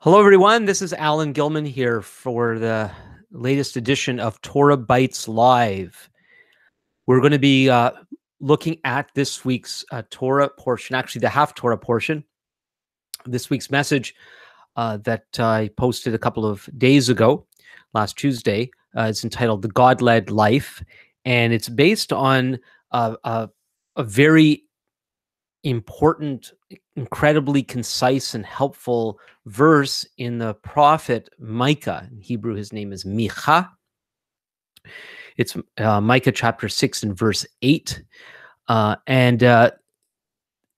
Hello, everyone. This is Alan Gilman here for the latest edition of TorahBytes Live. We're going to be looking at this week's Torah portion, actually the half Torah portion. This week's message that I posted a couple of days ago, last Tuesday, is entitled The God-Led Life, and it's based on a very important, incredibly concise and helpful verse in the prophet Micah. In Hebrew, his name is Micha. It's Micah chapter 6 and verse 8.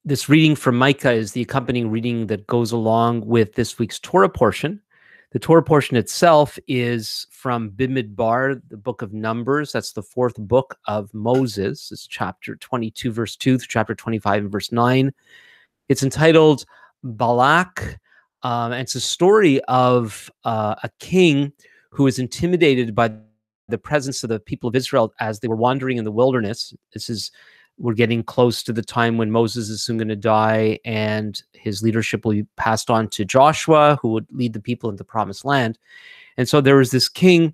This reading from Micah is the accompanying reading that goes along with this week's Torah portion. The Torah portion itself is from Bimidbar, the book of Numbers. That's the fourth book of Moses. It's chapter 22, verse 2 through chapter 25 and verse 9. It's entitled Balak. And it's a story of a king who is intimidated by the presence of the people of Israel as they were wandering in the wilderness. We're getting close to the time when Moses is soon going to die and his leadership will be passed on to Joshua, who would lead the people into the promised land. And so there was this king,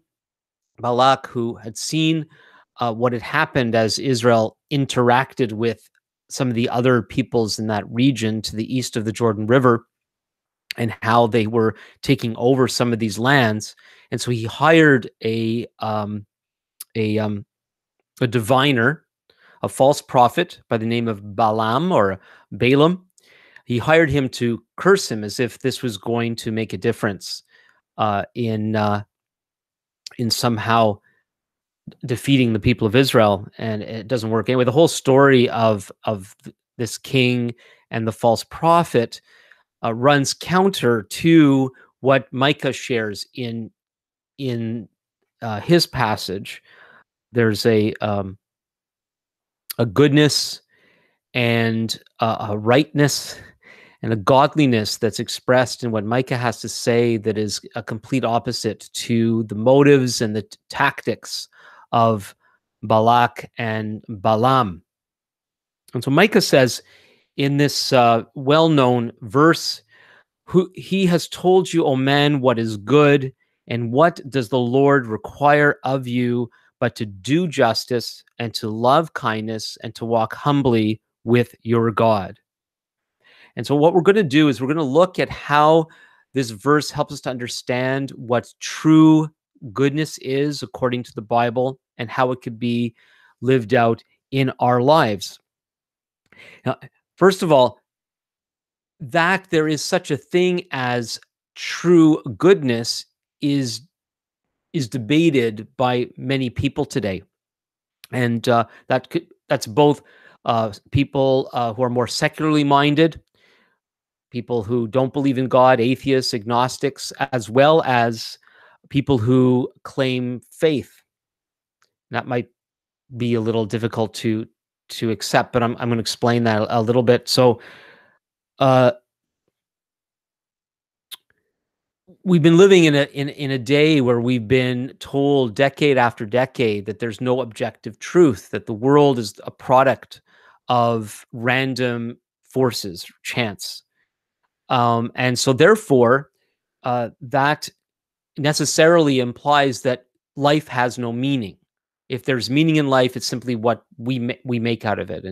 Balak, who had seen what had happened as Israel interacted with some of the other peoples in that region to the east of the Jordan River and how they were taking over some of these lands. And so he hired a diviner, a false prophet by the name of Balaam or Balaam. He hired him to curse him as if this was going to make a difference in somehow defeating the people of Israel, and it doesn't work anyway. The whole story of this king and the false prophet runs counter to what Micah shares in his passage. There's a goodness and a rightness and a godliness that's expressed in what Micah has to say that is a complete opposite to the motives and the tactics of Balak and Balaam. And so Micah says in this well-known verse, he has told you, O man, what is good, and what does the Lord require of you but to do justice and to love kindness and to walk humbly with your God. And so what we're going to do is we're going to look at how this verse helps us to understand what true goodness is according to the Bible and how it could be lived out in our lives. Now, first of all, that there is such a thing as true goodness is debated by many people today, and that's both people who are more secularly minded, people who don't believe in God, atheists, agnostics, as well as people who claim faith. That might be a little difficult to accept, but I'm going to explain that a little bit. So, we've been living in a day where we've been told decade after decade that there's no objective truth, that the world is a product of random forces, chance. And so therefore, that necessarily implies that life has no meaning. If there's meaning in life, it's simply what we make out of it.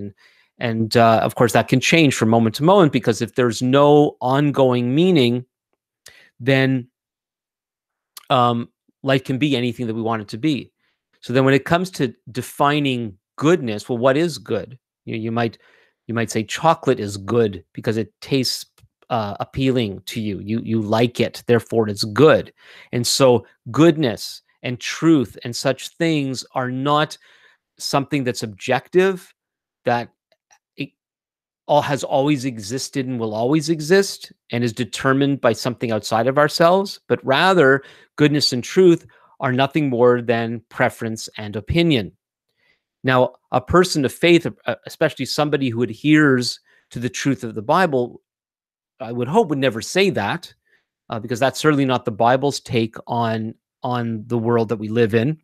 And of course, that can change from moment to moment, because if there's no ongoing meaning, then life can be anything that we want it to be. So then when it comes to defining goodness, well, what is good? You might say chocolate is good because it tastes appealing to you. You like it, therefore it's good. And so goodness and truth and such things are not something that's objective, that has always existed and will always exist and is determined by something outside of ourselves, but rather goodness and truth are nothing more than preference and opinion. Now, a person of faith, especially somebody who adheres to the truth of the Bible, I would hope would never say that, because that's certainly not the Bible's take on the world that we live in.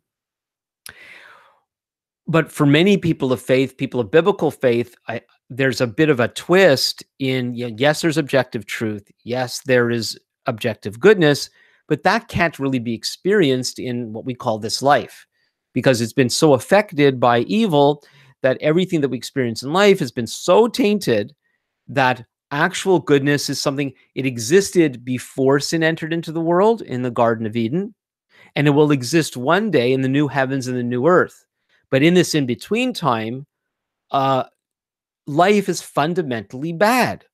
But for many people of faith, people of biblical faith, there's a bit of a twist in, yes, there's objective truth. Yes, there is objective goodness, but that can't really be experienced in what we call this life, because it's been so affected by evil that everything that we experience in life has been so tainted that actual goodness is something, it existed before sin entered into the world in the Garden of Eden, and it will exist one day in the new heavens and the new earth. But in this in between time, uh, life is fundamentally bad.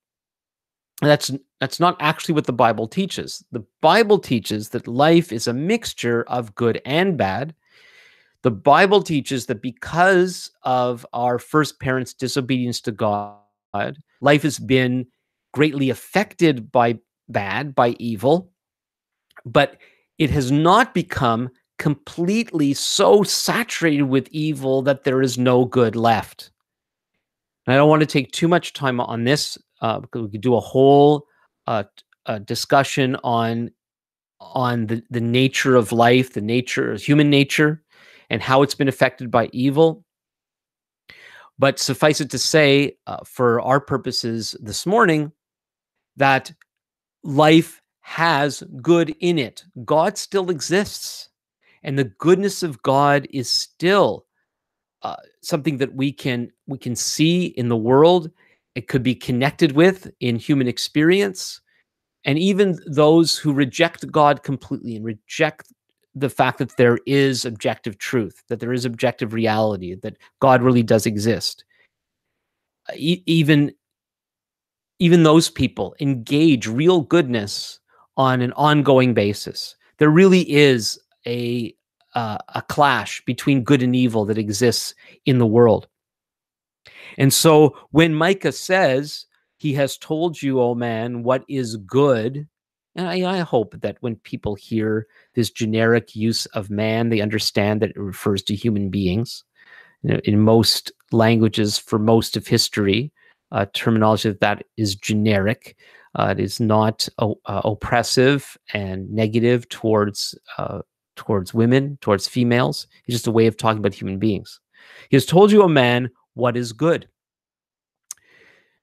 That's not actually what the Bible teaches. The Bible teaches that life is a mixture of good and bad. The Bible teaches that because of our first parents' disobedience to God, life has been greatly affected by bad, by evil, but it has not become completely so saturated with evil that there is no good left. And I don't want to take too much time on this, because we could do a whole discussion on the nature of life, the nature of human nature, and how it's been affected by evil. But suffice it to say, for our purposes this morning, that life has good in it. God still exists, and the goodness of God is still something that we can see in the world. It could be connected with in human experience, and even those who reject God completely and reject the fact that there is objective truth, that there is objective reality, that God really does exist. Even those people engage real goodness on an ongoing basis. There really is a clash between good and evil that exists in the world. And so when Micah says, he has told you, oh man, what is good, and I hope that when people hear this generic use of man, they understand that it refers to human beings. You know, in most languages, for most of history, terminology that is generic. It is not oppressive and negative towards women, towards females. It's just a way of talking about human beings. He has told you, a man, what is good.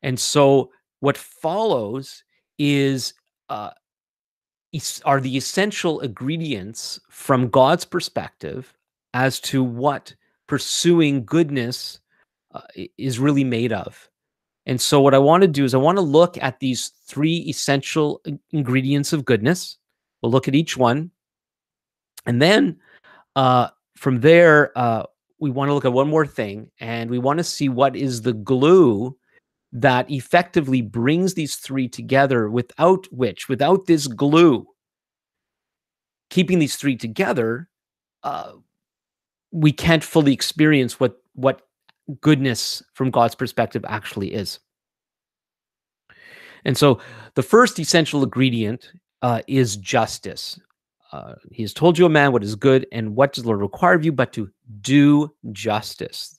And so what follows is are the essential ingredients from God's perspective as to what pursuing goodness is really made of. And so what I want to do is I want to look at these three essential ingredients of goodness. We'll look at each one. And then from there, we want to look at one more thing, and we want to see what is the glue that effectively brings these three together, without this glue, keeping these three together, we can't fully experience what goodness from God's perspective actually is. And so the first essential ingredient is justice. He has told you, a man, what is good, and what does the Lord require of you but to do justice.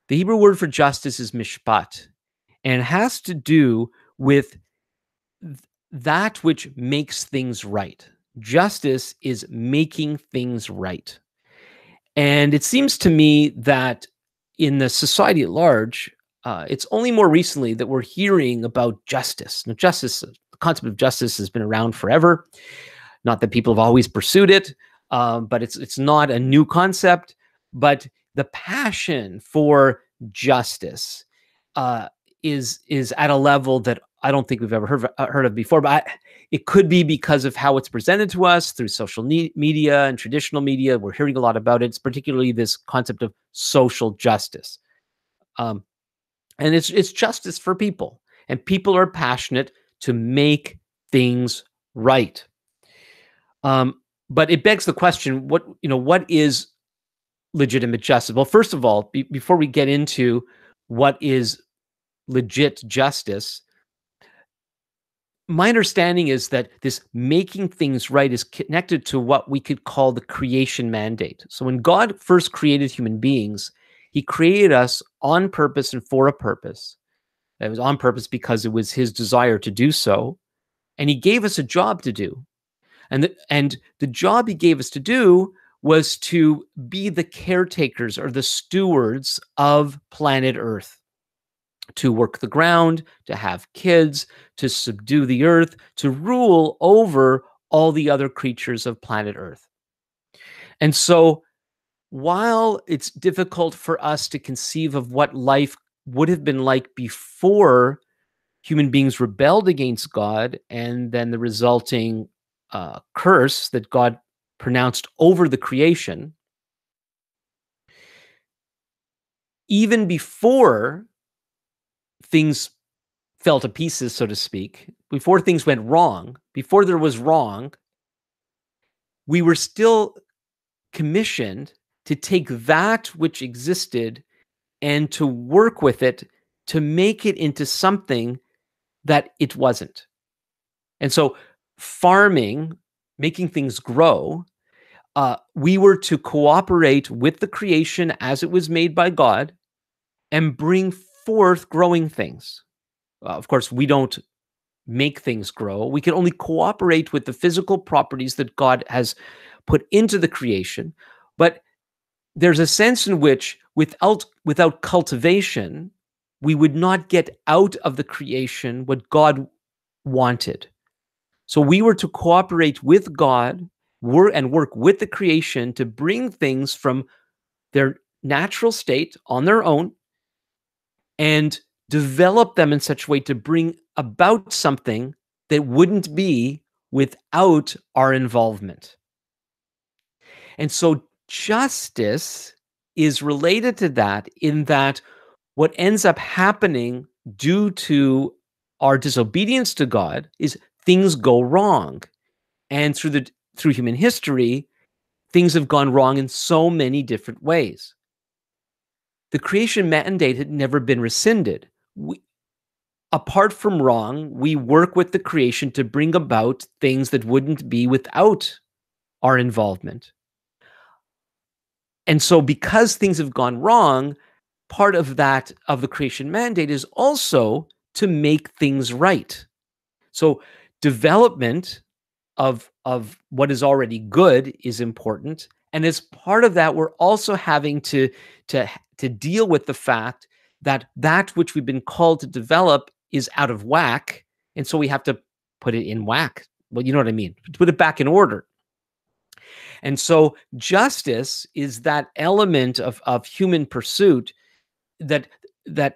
The Hebrew word for justice is mishpat, and it has to do with that which makes things right. Justice is making things right. And it seems to me that in the society at large, it's only more recently that we're hearing about justice. Now, the concept of justice has been around forever. Not that people have always pursued it, but it's not a new concept. But the passion for justice is at a level that I don't think we've ever heard of before. But it could be because of how it's presented to us through social media and traditional media. We're hearing a lot about it. It's particularly this concept of social justice. And it's justice for people. And people are passionate to make things right. But it begs the question, what is legitimate justice? Well, first of all, before we get into what is legit justice, my understanding is that this making things right is connected to what we could call the creation mandate. So when God first created human beings, he created us on purpose and for a purpose. It was on purpose because it was his desire to do so. And he gave us a job to do. And the job he gave us to do was to be the caretakers or the stewards of planet Earth. to work the ground, to have kids, to subdue the earth, to rule over all the other creatures of planet Earth. And so, while it's difficult for us to conceive of what life would have been like before human beings rebelled against God and then the resulting curse that God pronounced over the creation, even before things fell to pieces, so to speak, before things went wrong, before there was wrong, we were still commissioned to take that which existed and to work with it to make it into something that it wasn't. And so, farming, making things grow, we were to cooperate with the creation as it was made by God and bring forth growing things. Of course, we don't make things grow. We can only cooperate with the physical properties that God has put into the creation. But there's a sense in which without cultivation, we would not get out of the creation what God wanted. So we were to cooperate with God and work with the creation to bring things from their natural state on their own and develop them in such a way to bring about something that wouldn't be without our involvement. And so justice is related to that, in that what ends up happening due to our disobedience to God is things go wrong. And through human history, things have gone wrong in so many different ways. The creation mandate had never been rescinded. Apart from wrong, we work with the creation to bring about things that wouldn't be without our involvement. And so, because things have gone wrong, part of the creation mandate is also to make things right. So, development of what is already good is important, and as part of that, we're also having to deal with the fact that which we've been called to develop is out of whack, and so we have to put it in whack. Well, you know what I mean? Put it back in order. And so justice is that element of human pursuit that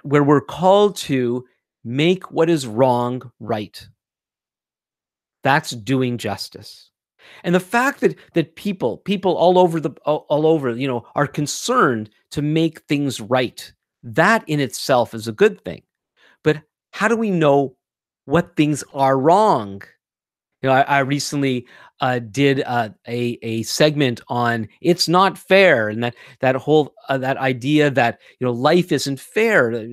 where we're called to make what is wrong right. That's doing justice. And the fact that people all over, are concerned to make things right, that in itself is a good thing. But how do we know what things are wrong? I recently did a segment on it's not fair, and that whole that idea that life isn't fair.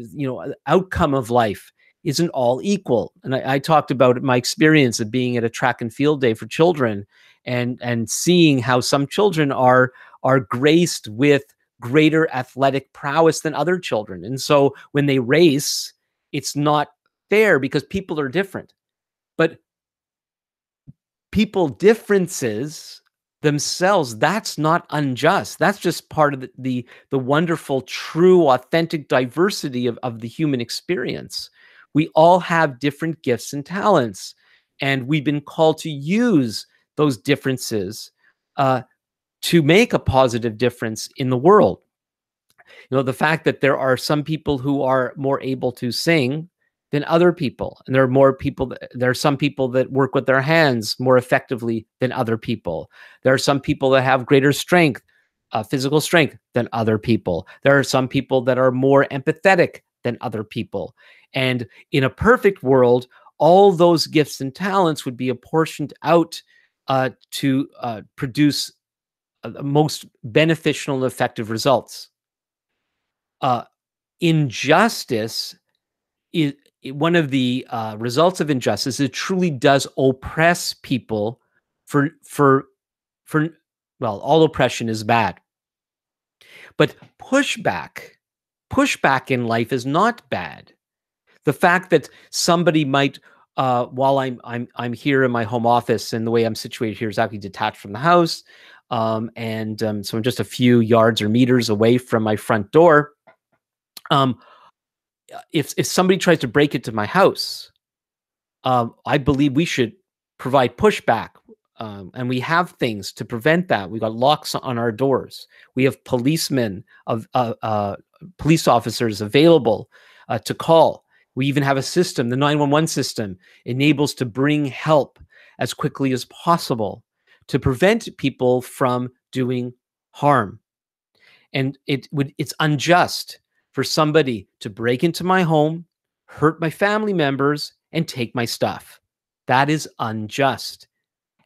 Outcome of life isn't all equal. And I talked about my experience of being at a track and field day for children, and seeing how some children are graced with greater athletic prowess than other children, and so when they race, it's not fair because people are different. But people differences themselves, that's not unjust. That's just part of the wonderful, true, authentic diversity of the human experience. We all have different gifts and talents, and we've been called to use those differences to make a positive difference in the world. The fact that there are some people who are more able to sing than other people, and there are some people that work with their hands more effectively than other people. There are some people that have greater strength, physical strength, than other people. There are some people that are more empathetic than other people. And in a perfect world, all those gifts and talents would be apportioned out to produce the most beneficial and effective results. Injustice is one of the results of injustice. It truly does oppress people for well, all oppression is bad, but pushback in life is not bad. The fact that somebody might while I'm here in my home office, and the way I'm situated here is actually detached from the house, and so I'm just a few yards or meters away from my front door. if somebody tries to break into my house, I believe we should provide pushback. And we have things to prevent that. We got locks on our doors. We have policemen of police officers available to call. We even have a system. The 911 system enables to bring help as quickly as possible to prevent people from doing harm. And it's unjust for somebody to break into my home, hurt my family members, and take my stuff. That is unjust.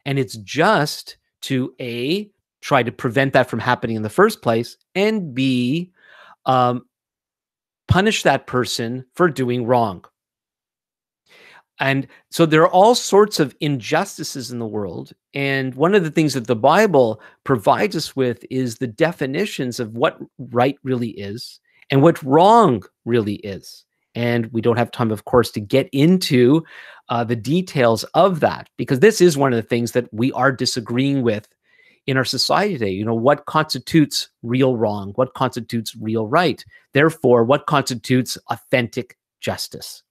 And it's just to A, try to prevent that from happening in the first place, and B, punish that person for doing wrong. And so there are all sorts of injustices in the world. And one of the things that the Bible provides us with is the definitions of what right really is and what wrong really is. And we don't have time, of course, to get into the details of that, because this is one of the things that we are disagreeing with in our society today. You know, what constitutes real wrong? What constitutes real right? Therefore, what constitutes authentic justice?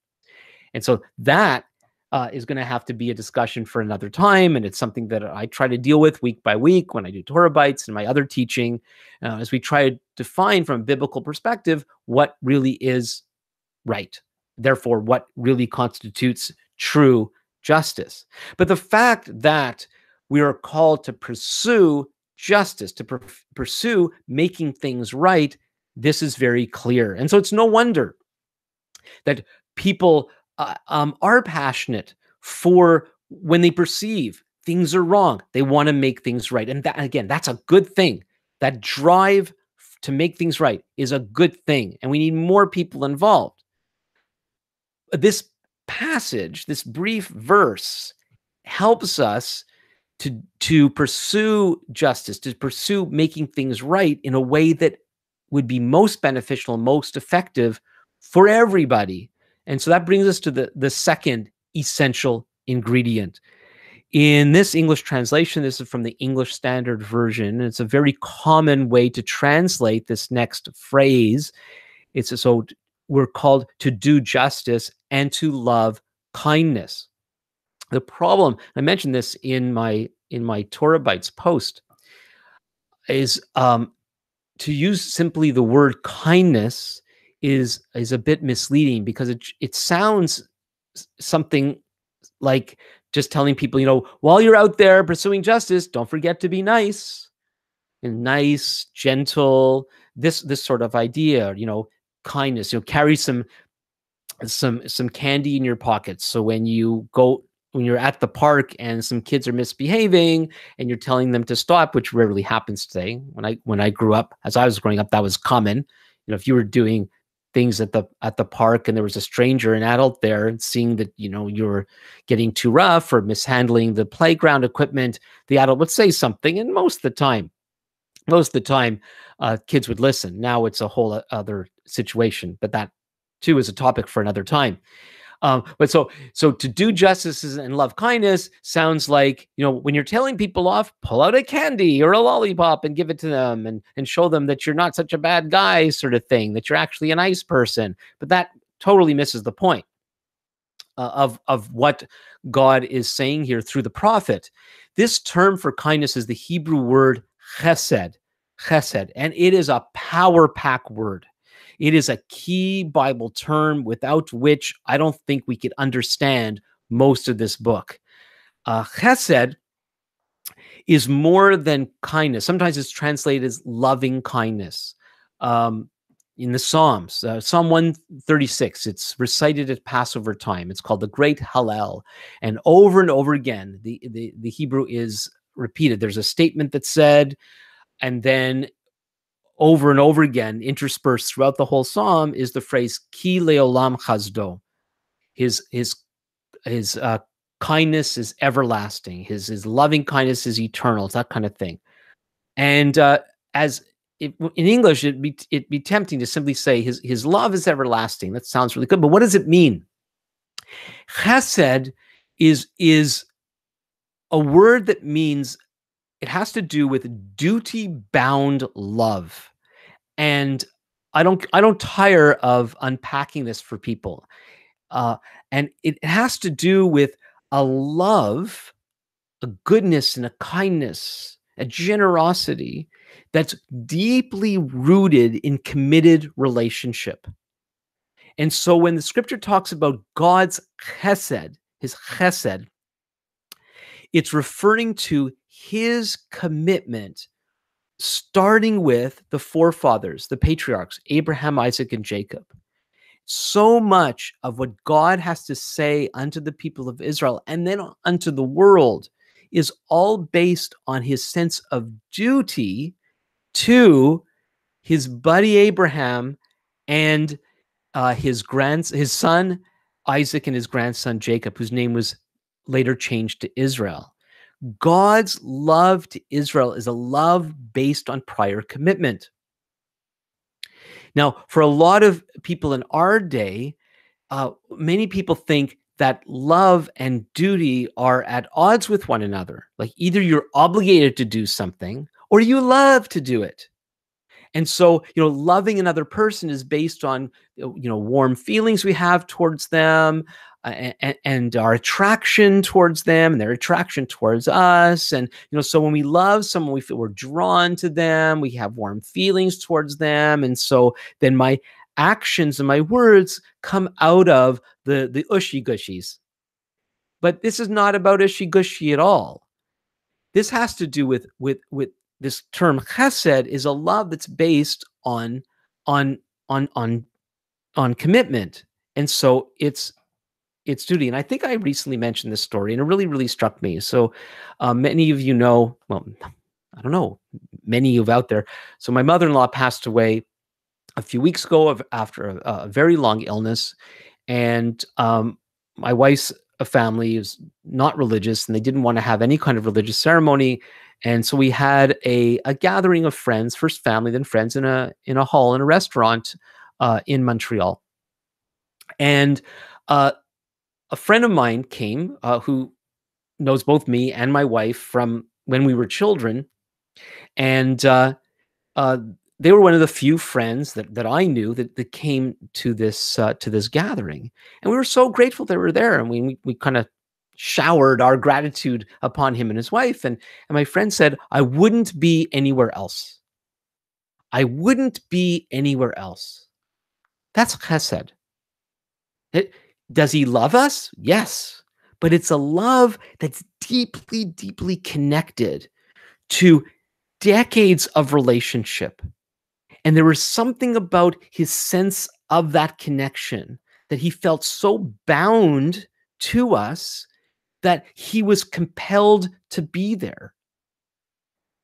And so that is going to have to be a discussion for another time. And it's something that I try to deal with week by week when I do TorahBytes and my other teaching, as we try to define from a biblical perspective what really is right. Therefore, what really constitutes true justice. But the fact that we are called to pursue justice, to pursue making things right, this is very clear. And so it's no wonder that people are passionate for when they perceive things are wrong. They want to make things right. And that, again, that's a good thing. That drive to make things right is a good thing. And we need more people involved. This passage, this brief verse, helps us to pursue justice, to pursue making things right in a way that would be most beneficial, most effective for everybody. And so that brings us to the second essential ingredient. In this English translation, this is from the English Standard Version, and it's a very common way to translate this next phrase. So we're called to do justice and to love kindness. The problem, I mentioned this in my TorahBytes post, is to use simply the word kindness is a bit misleading, because it sounds something like just telling people, you know, while you're out there pursuing justice, don't forget to be nice, and nice, gentle, this sort of idea, you know, kindness, you know, carry some candy in your pockets. So when you're at the park and some kids are misbehaving and you're telling them to stop, which rarely happens today. When I grew up, as I was growing up, that was common. You know, if you were doing things at the park and there was a stranger, an adult there, and seeing that, you know, you're getting too rough or mishandling the playground equipment, the adult would say something, and most of the time, kids would listen. Now it's a whole other situation, but that too is a topic for another time. But so to do justice and love kindness sounds like, you know, when you're telling people off, pull out a candy or a lollipop and give it to them and show them that you're not such a bad guy, sort of thing, that you're actually a nice person. But that totally misses the point of what God is saying here through the prophet. This term for kindness is the Hebrew word chesed, and it is a power pack word. It is a key Bible term without which I don't think we could understand most of this book. Chesed is more than kindness. Sometimes it's translated as loving kindness. In the Psalms, Psalm 136, it's recited at Passover time. It's called the Great Hallel. And over again, the Hebrew is repeated. There's a statement that's said, and then over and over again, interspersed throughout the whole psalm, is the phrase "Ki leolam chazdo." His kindness is everlasting. His loving kindness is eternal. It's that kind of thing. And in English, it'd be tempting to simply say his love is everlasting. That sounds really good, but what does it mean? Chesed is a word that means, it has to do with duty-bound love. And I don't tire of unpacking this for people. Uh, and it has to do with a love, a goodness, and a kindness, a generosity that's deeply rooted in committed relationship. And so when the scripture talks about God's chesed, his chesed, it's referring to his commitment, starting with the forefathers, the patriarchs, Abraham, Isaac, and Jacob. So much of what God has to say unto the people of Israel and then unto the world is all based on his sense of duty to his buddy Abraham and his son Isaac and his grandson Jacob, whose name was later changed to Israel. God's love to Israel is a love based on prior commitment. Now, for a lot of people in our day, many people think that love and duty are at odds with one another. Like either you're obligated to do something or you love to do it. And so, loving another person is based on, warm feelings we have towards them, and our attraction towards them and their attraction towards us. And, so when we love someone, we feel we're drawn to them, we have warm feelings towards them. And so then my actions and my words come out of the ushy gushies. But this is not about ushy gushy at all. This has to do with this term chesed is a love that's based on on commitment, and so it's duty. And I think I recently mentioned this story, and it really really struck me. So many of you know, well, I don't know, many of you out there. So my mother-in-law passed away a few weeks ago after a very long illness, and my wife's family is not religious, and they didn't want to have any kind of religious ceremony. And so we had a gathering of friends, first family, then friends in a hall in a restaurant in Montreal. And a friend of mine came who knows both me and my wife from when we were children, and uh, they were one of the few friends that I knew that came to this gathering, and we were so grateful they were there. And we kind of showered our gratitude upon him and his wife. And my friend said, "I wouldn't be anywhere else. I wouldn't be anywhere else." That's chesed. Does he love us? Yes, but it's a love that's deeply, deeply connected to decades of relationship. And there was something about his sense of that connection that he felt so bound to us that he was compelled to be there.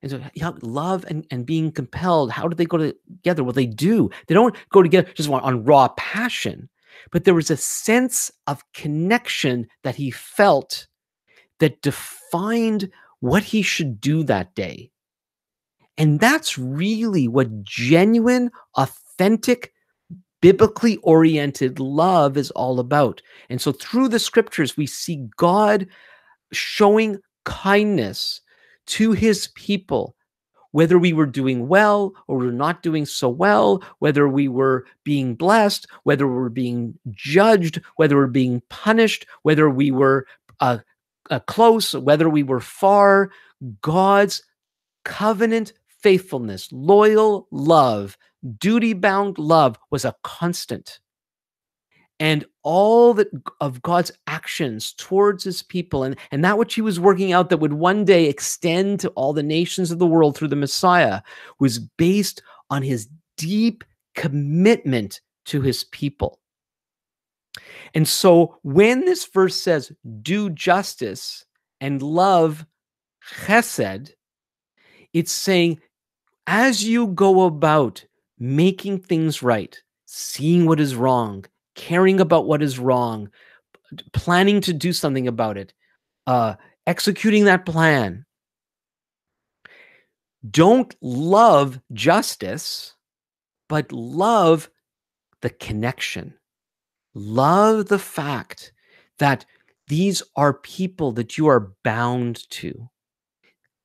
And so love and being compelled, how do they go together? Well, they do. They don't go together just on raw passion, but there was a sense of connection that he felt that defined what he should do that day. And that's really what genuine, authentic, biblically oriented love is all about. And so through the scriptures, we see God showing kindness to his people, whether we were doing well or we were not doing so well, whether we were being blessed, whether we were being judged, whether we were being punished, whether we were close, whether we were far. God's covenant faithfulness, loyal love, duty-bound love was a constant. And all that of God's actions towards his people, and that which he was working out that would one day extend to all the nations of the world through the Messiah, was based on his deep commitment to his people. And so when this verse says, do justice and love chesed, it's saying, as you go about making things right, seeing what is wrong, caring about what is wrong, planning to do something about it, executing that plan, don't love justice, but love the connection. Love the fact that these are people that you are bound to.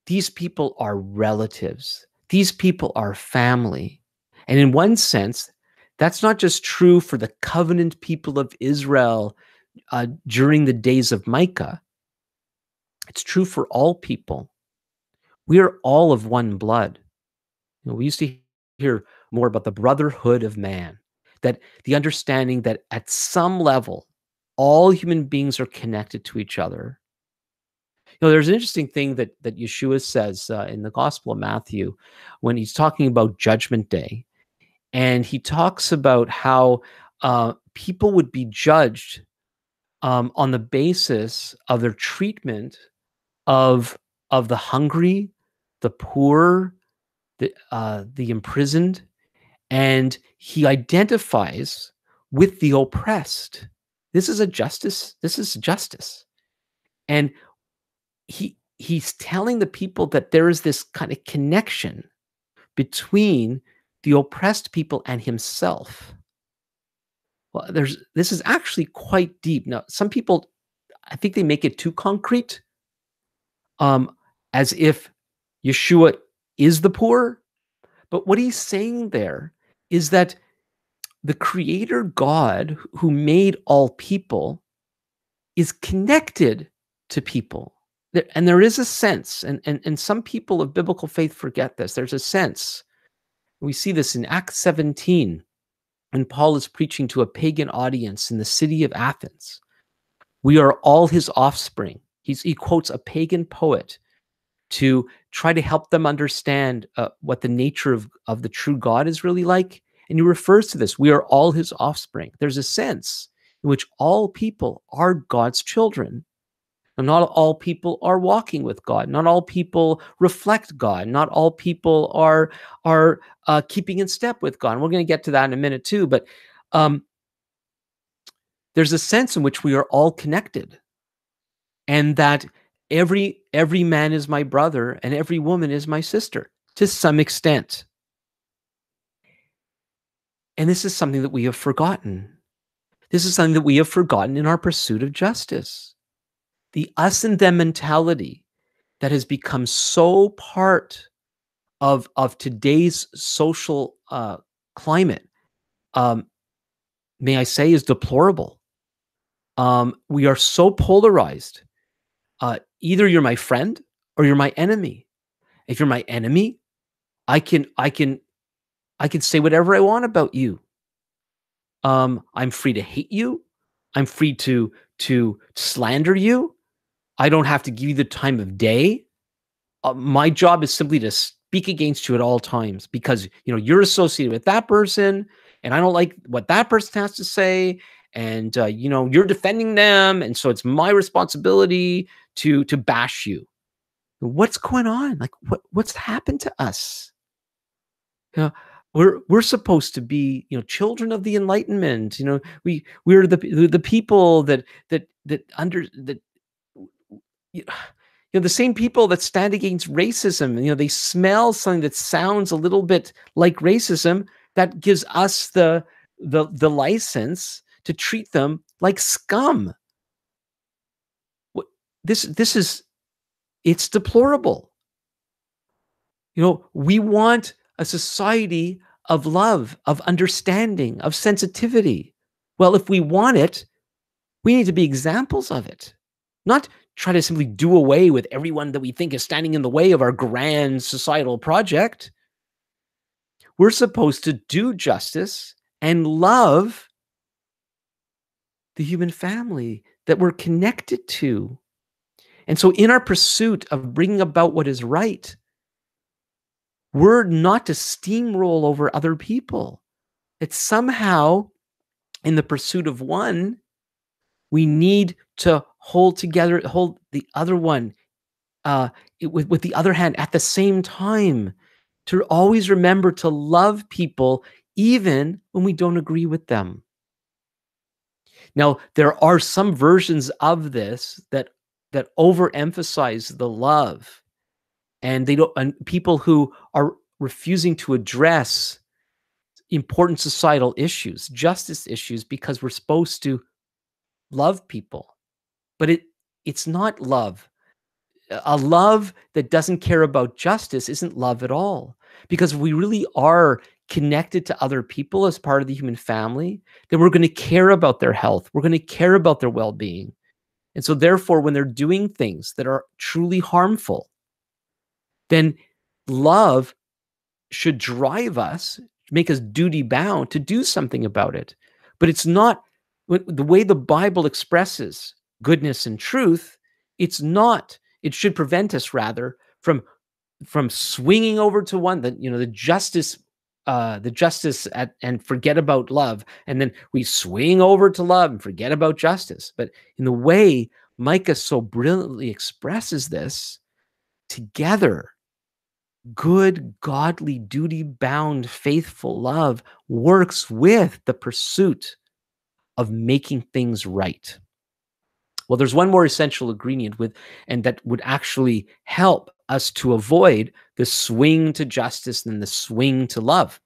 These people are relatives. These people are family. And in one sense, That's not just true for the covenant people of Israel during the days of Micah. It's true for all people. We are all of one blood. We used to hear more about the brotherhood of man, that the understanding that at some level, all human beings are connected to each other. There's an interesting thing that Yeshua says in the Gospel of Matthew when he's talking about Judgment Day, and he talks about how people would be judged on the basis of their treatment of the hungry, the poor, the imprisoned, and he identifies with the oppressed. This is a justice. This is justice, and he's telling the people that there is this kind of connection between the oppressed people and himself. Well, this is actually quite deep. Now, some people, I think they make it too concrete, um, as if Yeshua is the poor. But what he's saying there is that the creator God who made all people is connected to people. And there is a sense, and some people of biblical faith forget this. There's a sense. We see this in Acts 17, when Paul is preaching to a pagan audience in the city of Athens. We are all his offspring. He quotes a pagan poet to try to help them understand what the nature of the true God is really like. And he refers to this. We are all his offspring. There's a sense in which all people are God's children. And not all people are walking with God. Not all people reflect God. Not all people are keeping in step with God. And we're going to get to that in a minute too. But there's a sense in which we are all connected, and that every man is my brother and every woman is my sister to some extent. And this is something that we have forgotten. This is something that we have forgotten in our pursuit of justice. The us and them mentality that has become so part of today's social climate, may I say, is deplorable. We are so polarized. Either you're my friend or you're my enemy. If you're my enemy, I can say whatever I want about you. I'm free to hate you. I'm free to slander you. I don't have to give you the time of day. My job is simply to speak against you at all times because you're associated with that person, and I don't like what that person has to say, and you're defending them, and so it's my responsibility to bash you. What's going on? Like what's happened to us? We're supposed to be children of the Enlightenment. We're the people that the same people that stand against racism. They smell something that sounds a little bit like racism. That gives us the license to treat them like scum. It's deplorable. We want a society of love, of understanding, of sensitivity. Well, if we want it, we need to be examples of it, not try to simply do away with everyone that we think is standing in the way of our grand societal project. We're supposed to do justice and love the human family that we're connected to. And so in our pursuit of bringing about what is right, we're not to steamroll over other people. It's somehow, in the pursuit of one, we need to hold the other one with the other hand at the same time, to always remember to love people even when we don't agree with them. Now, there are some versions of this that overemphasize the love, and people who are refusing to address important societal issues, justice issues, because we're supposed to love people. But it's not love. A love that doesn't care about justice isn't love at all, because we really are connected to other people as part of the human family, then we're going to care about their health. We're going to care about their well-being. And so therefore, when they're doing things that are truly harmful, then love should drive us, make us duty bound to do something about it. But it's not the way the Bible expresses goodness and truth. It's not. It should prevent us rather from swinging over to one that, the justice and forget about love, and then we swing over to love and forget about justice. But in the way Micah so brilliantly expresses this, together, good, godly, duty-bound, faithful love works with the pursuit of making things right. Well, there's one more essential ingredient and that would actually help us to avoid the swing to justice and the swing to love.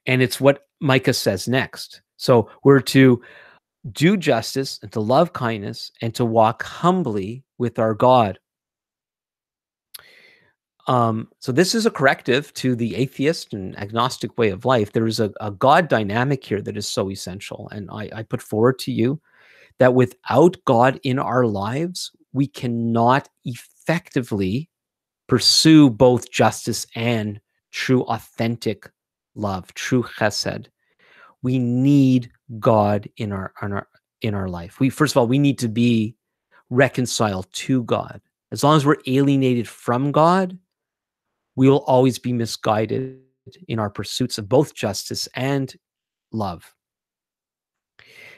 And it's what Micah says next. So we're to do justice and to love kindness and to walk humbly with our God. So this is a corrective to the atheist and agnostic way of life. There is a God dynamic here that is so essential. And I put forward to you that without God in our lives, we cannot effectively pursue both justice and true, authentic love, true chesed. We need God in our life. First of all, we need to be reconciled to God. As long as we're alienated from God, we will always be misguided in our pursuits of both justice and love.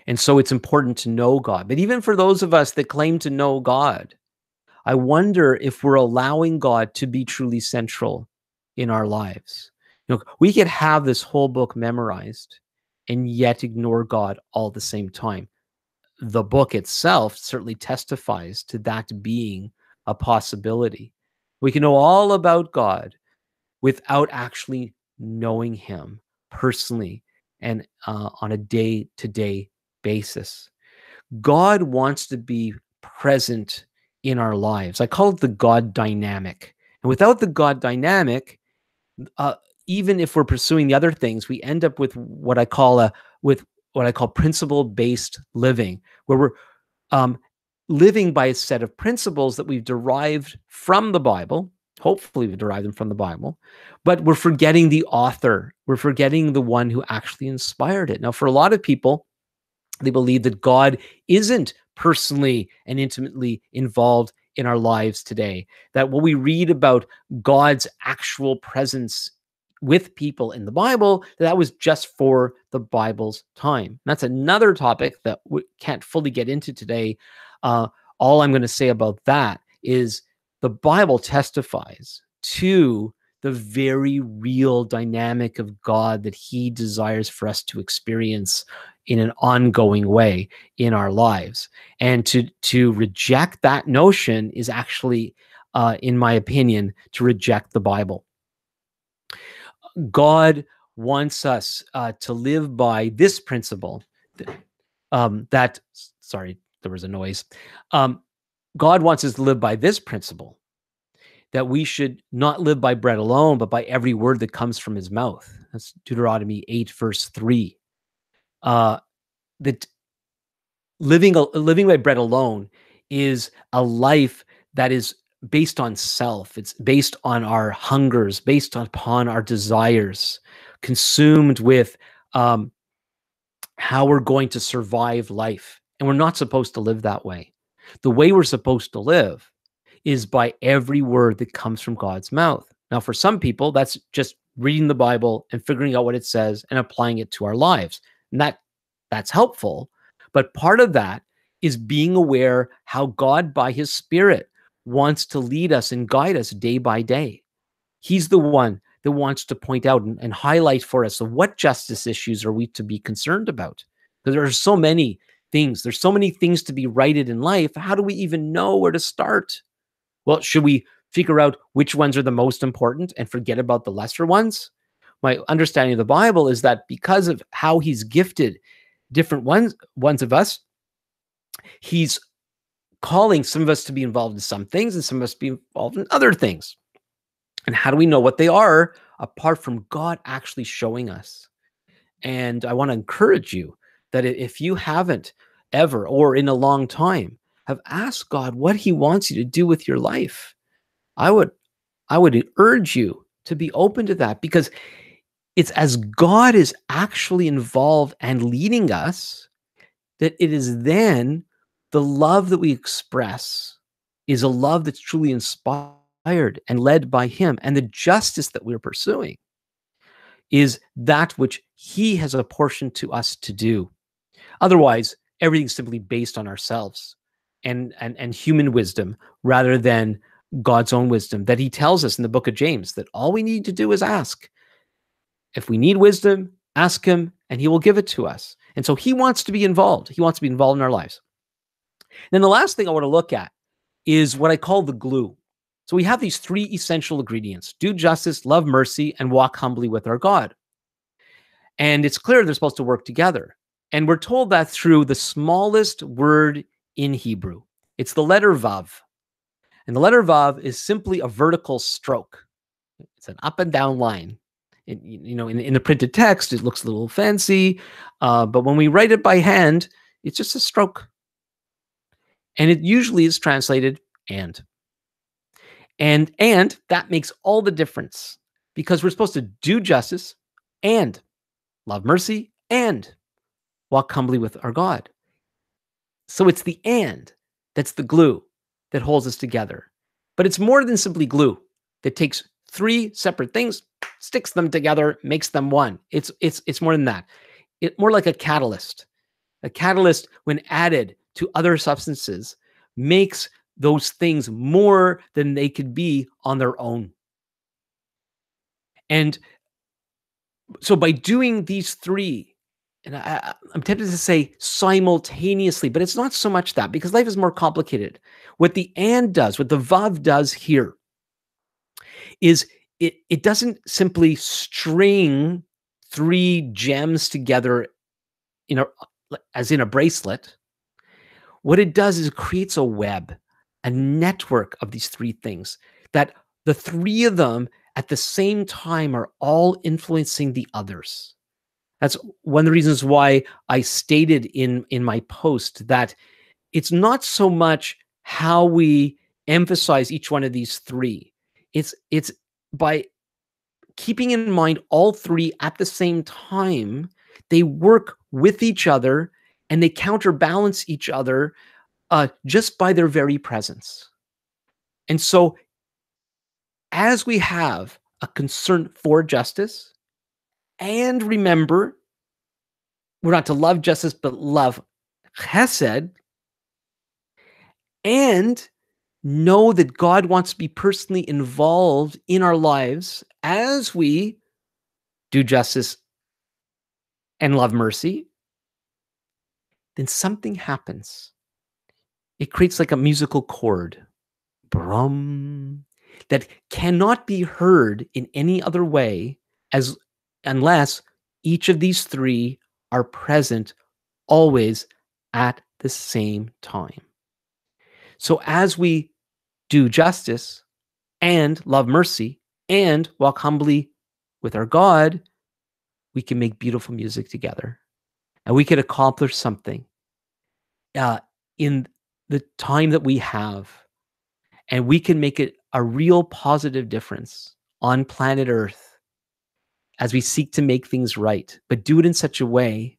And so it's important to know God. But even for those of us that claim to know God, I wonder if we're allowing God to be truly central in our lives. We could have this whole book memorized and yet ignore God all at the same time. The book itself certainly testifies to that being a possibility. We can know all about God without actually knowing him personally and on a day-to-day basis. God wants to be present in our lives. I call it the God dynamic. And without the God dynamic, even if we're pursuing the other things, we end up with what I call principle-based living, where we're living by a set of principles that we've derived from the Bible. Hopefully, we derive them from the Bible, but we're forgetting the author. We're forgetting the one who actually inspired it. Now, for a lot of people, they believe that God isn't personally and intimately involved in our lives today. That when we read about God's actual presence with people in the Bible, that was just for the Bible's time. And that's another topic that we can't fully get into today. All I'm going to say about that is the Bible testifies to the very real dynamic of God that he desires for us to experience in an ongoing way in our lives. And to reject that notion is actually, in my opinion, to reject the Bible. God wants us to live by this principle sorry, there was a noise. God wants us to live by this principle, that we should not live by bread alone, but by every word that comes from his mouth. That's Deuteronomy 8, verse 3. That living by bread alone is a life that is based on self. It's based on our hungers, based upon our desires, consumed with how we're going to survive life. And we're not supposed to live that way. The way we're supposed to live is by every word that comes from God's mouth. Now, for some people, that's just reading the Bible and figuring out what it says and applying it to our lives. And that's helpful. But part of that is being aware how God, by his Spirit, wants to lead us and guide us day by day. He's the one that wants to point out and highlight for us, so what justice issues are we to be concerned about? Because there are so many things. There's so many things to be righted in life. How do we even know where to start? Well, should we figure out which ones are the most important and forget about the lesser ones? My understanding of the Bible is that because of how he's gifted different ones of us, he's calling some of us to be involved in some things and some of us to be involved in other things. And how do we know what they are? apart from God actually showing us. And I want to encourage you that if you haven't ever or in a long time have asked God what he wants you to do with your life, I would urge you to be open to that, because it's as God is actually involved and leading us that it is then the love that we express is a love that's truly inspired and led by him, and the justice that we're pursuing is that which he has apportioned to us to do. Otherwise, everything's simply based on ourselves and human wisdom rather than God's own wisdom, that he tells us in the book of James that all we need to do is ask. If we need wisdom, ask him and he will give it to us. And so he wants to be involved. He wants to be involved in our lives. Then the last thing I want to look at is what I call the glue. So we have these three essential ingredients: do justice, love mercy, and walk humbly with our God. And it's clear they're supposed to work together. And we're told that through the smallest word in Hebrew. It's the letter Vav. And the letter Vav is simply a vertical stroke. It's an up and down line. In the printed text, it looks a little fancy. But when we write it by hand, it's just a stroke. And it usually is translated and. And that makes all the difference, because we're supposed to do justice and love mercy and walk humbly with our God. So it's the and that's the glue that holds us together. But it's more than simply glue that takes three separate things, sticks them together, makes them one. It's more than that. It's more like a catalyst. A catalyst, when added to other substances, makes those things more than they could be on their own. And so by doing these three, and I'm tempted to say simultaneously, but it's not so much that, because life is more complicated. What the and does, what the Vav does here, is it doesn't simply string three gems together as in a bracelet. What it does is it creates a web, a network of these three things, that the three of them at the same time are all influencing the others. That's one of the reasons why I stated in my post that it's not so much how we emphasize each one of these three. It's by keeping in mind all three at the same time, they work with each other and they counterbalance each other just by their very presence. And so as we have a concern for justice, and remember, we're not to love justice, but love chesed, and know that God wants to be personally involved in our lives as we do justice and love mercy, then something happens. It creates like a musical chord, brum, that cannot be heard in any other way unless each of these three are present always at the same time. So as we do justice and love mercy and walk humbly with our God, we can make beautiful music together, and we can accomplish something in the time that we have, and we can make it a real positive difference on planet Earth as we seek to make things right, but do it in such a way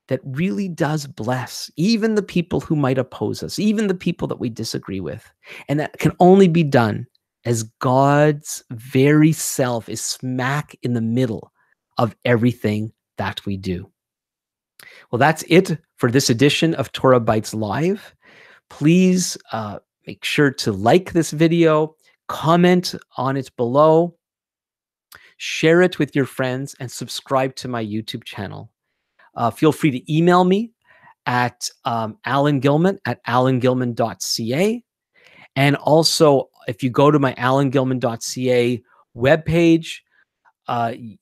that really does bless even the people who might oppose us, even the people that we disagree with. And that can only be done as God's very self is smack in the middle of everything that we do. Well, that's it for this edition of TorahBytes Live. Please make sure to like this video, comment on it below, share it with your friends, and subscribe to my YouTube channel. Feel free to email me at alangilman@alangilman.ca. And also, if you go to my alangilman.ca webpage,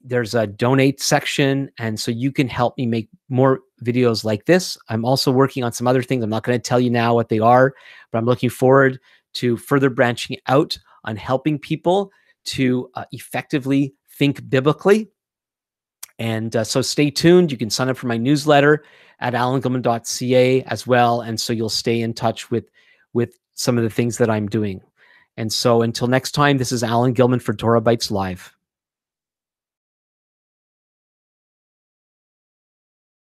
there's a donate section. And so you can help me make more videos like this. I'm also working on some other things. I'm not going to tell you now what they are, but I'm looking forward to further branching out on helping people to effectively think biblically. And so stay tuned. You can sign up for my newsletter at alangilman.ca as well. And so you'll stay in touch with some of the things that I'm doing. And so until next time, this is Alan Gilman for TorahBytes Live.